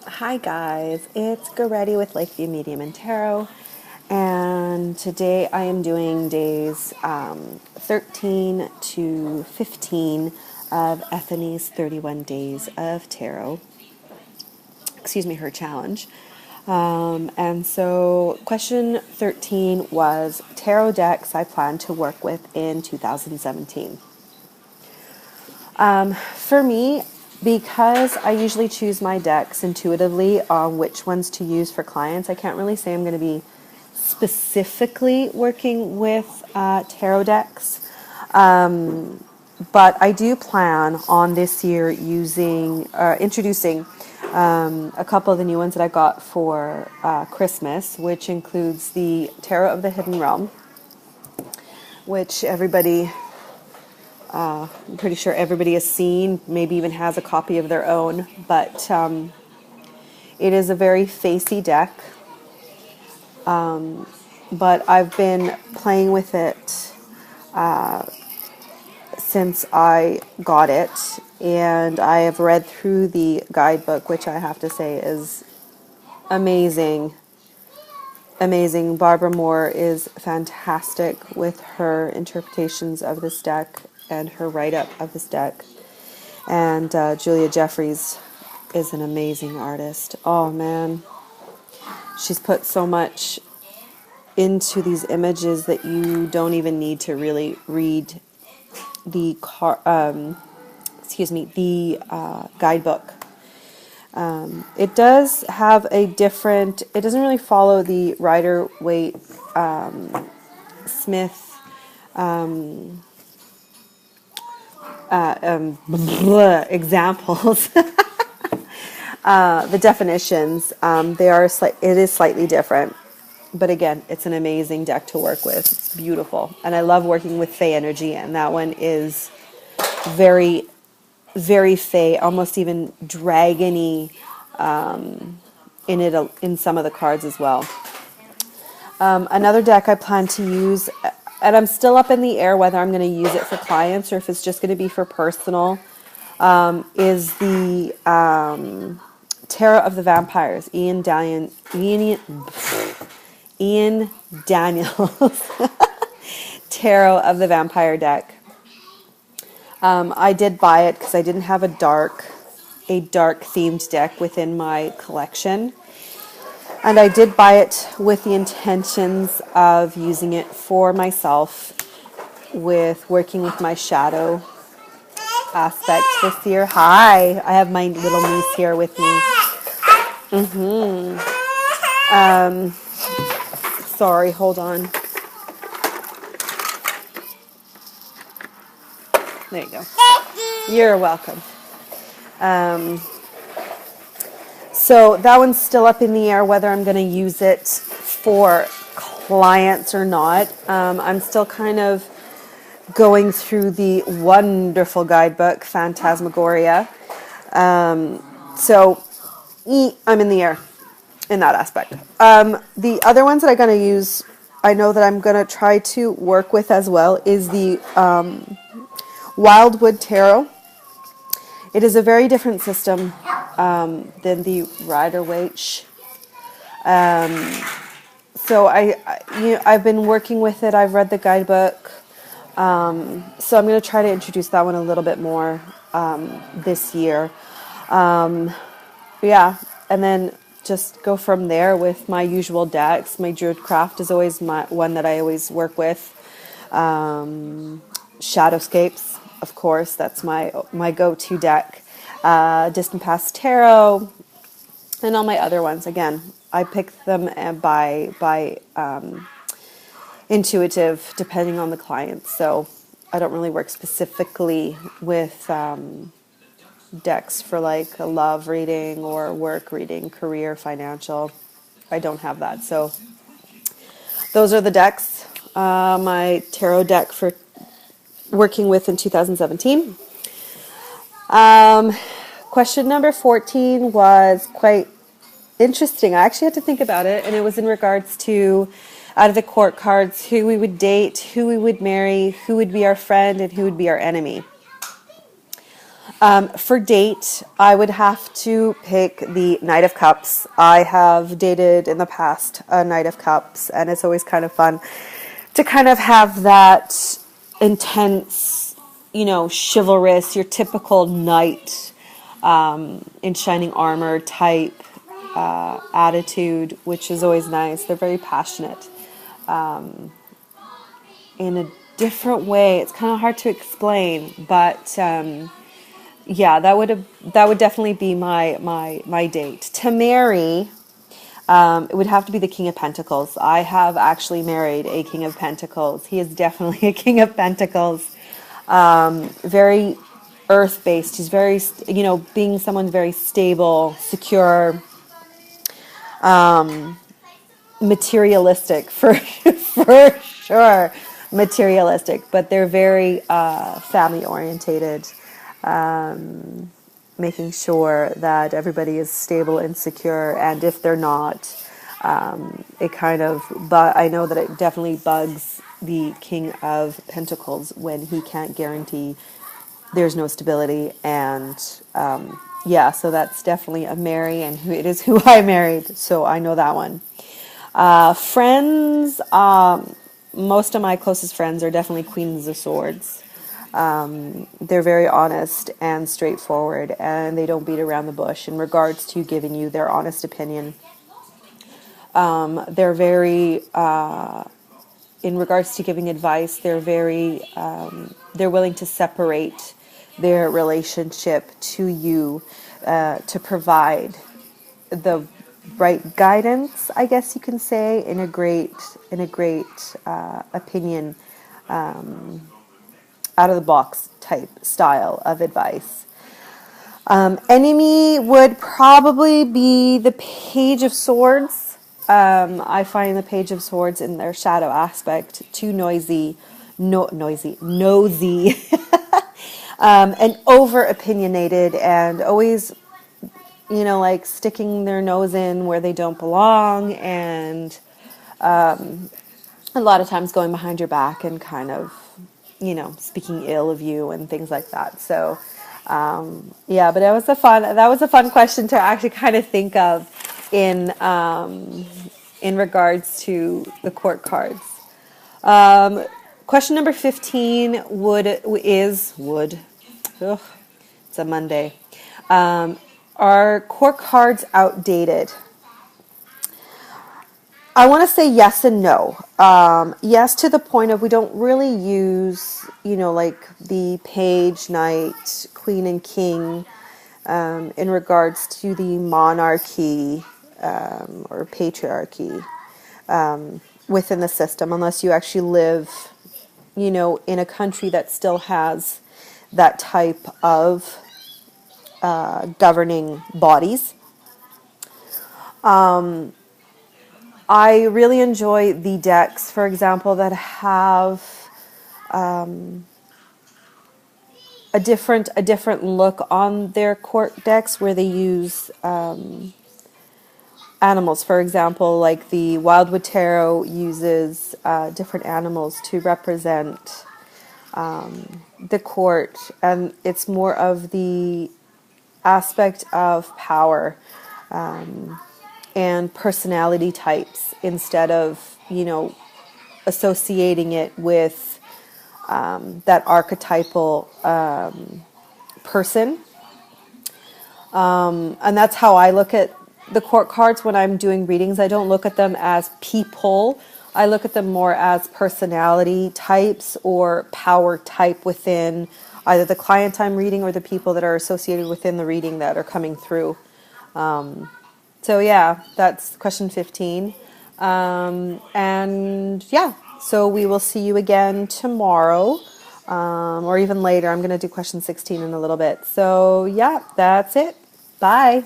Hi guys, it's Goretti with Lakeview Medium and Tarot, and today I am doing days 13 to 15 of Ethany's 31 Days of Tarot. Her challenge. And so question 13 was tarot decks I plan to work with in 2017. For me, because I usually choose my decks intuitively on which ones to use for clients, I can't really say I'm going to be specifically working with tarot decks. But I do plan on this year introducing a couple of the new ones that I got for Christmas, which includes the Tarot of the Hidden Realm, which I'm pretty sure everybody has seen, maybe even has a copy of their own, but it is a very facey deck, but I've been playing with it since I got it, and I have read through the guidebook, which I have to say is amazing. Amazing. Barbara Moore is fantastic with her interpretations of this deck and her write-up of this deck. And Julia Jeffries is an amazing artist. Oh man, she's put so much into these images that you don't even need to really read the guidebook. It does have it doesn't really follow the Rider-Waite Smith examples. The definitions, it is slightly different. But again, it's an amazing deck to work with. It's beautiful. And I love working with Fae energy, and that one is very, very Fae, almost even dragony in some of the cards as well. Another deck I plan to use, and I'm still up in the air whether I'm going to use it for clients or if it's just going to be for personal, is the Tarot of the Vampires, Ian Daniels Tarot of the Vampire deck. I did buy it because I didn't have a dark themed deck within my collection. And I did buy it with the intentions of using it for myself with working with my shadow aspect this year. Hi, I have my little niece here with me. Sorry, hold on. There you go. You're welcome. So that one's still up in the air whether I'm going to use it for clients or not. I'm still kind of going through the wonderful guidebook, Phantasmagoria. So I'm in the air in that aspect. The other ones that I'm going to use, I know that I'm going to try to work with as well, is the Wildwood Tarot. It is a very different system than the Rider-Waite. So I've been working with it. I've read the guidebook. So I'm going to try to introduce that one a little bit more this year. Yeah, and then just go from there with my usual decks. My Druidcraft is always one that I always work with. Shadowscapes, of course, that's my go-to deck. Distant Past Tarot, and all my other ones. Again, I pick them by intuitive, depending on the client. So I don't really work specifically with decks for like a love reading or work reading, career, financial. I don't have that. So those are the decks. My tarot deck for working with in 2017. Question number 14 was quite interesting. I actually had to think about it, and it was in regards to, out of the court cards, who we would date, who we would marry, who would be our friend, and who would be our enemy. For date, I would have to pick the Knight of Cups. I have dated in the past a Knight of Cups, and it's always kind of fun to kind of have that intense, chivalrous, your typical knight in shining armor type attitude, which is always nice. They're very passionate in a different way. It's kind of hard to explain, but yeah, that would definitely be my date to marry. It would have to be the King of Pentacles. I have actually married a King of Pentacles. He is definitely a King of Pentacles. Very earth-based. He's very, being someone very stable, secure, materialistic for for sure. Materialistic, but they're very family orientated. Making sure that everybody is stable and secure, and if they're not, it kind of, but I know that it definitely bugs the King of Pentacles when he can't guarantee there's no stability, and yeah, so that's definitely a marry, and it is who I married, so I know that one. Friends, most of my closest friends are definitely Queens of Swords. They're very honest and straightforward, and they don't beat around the bush in regards to giving you their honest opinion. They're very, in regards to giving advice, they're very, they're willing to separate their relationship to you to provide the right guidance, I guess you can say, in a great opinion. Out of the box type style of advice. Enemy would probably be the Page of Swords. I find the Page of Swords in their shadow aspect too nosy, and over opinionated, and always, like sticking their nose in where they don't belong, and a lot of times going behind your back and kind of, speaking ill of you and things like that. So, yeah, but that was a fun question to actually kind of think of in regards to the court cards. Question number 15 it's a Monday. Are court cards outdated? I want to say yes and no. Yes, to the point of we don't really use, like the page, knight, queen, and king in regards to the monarchy or patriarchy within the system, unless you actually live, in a country that still has that type of governing bodies. I really enjoy the decks, for example, that have a different look on their court decks, where they use animals. For example, like the Wildwood Tarot uses different animals to represent the court, and it's more of the aspect of power. And personality types, instead of, associating it with that archetypal person. And that's how I look at the court cards when I'm doing readings. I don't look at them as people. I look at them more as personality types or power type within either the client I'm reading or the people that are associated within the reading that are coming through. So yeah, that's question 15. And yeah, so we will see you again tomorrow, or even later. I'm going to do question 16 in a little bit. So yeah, that's it. Bye.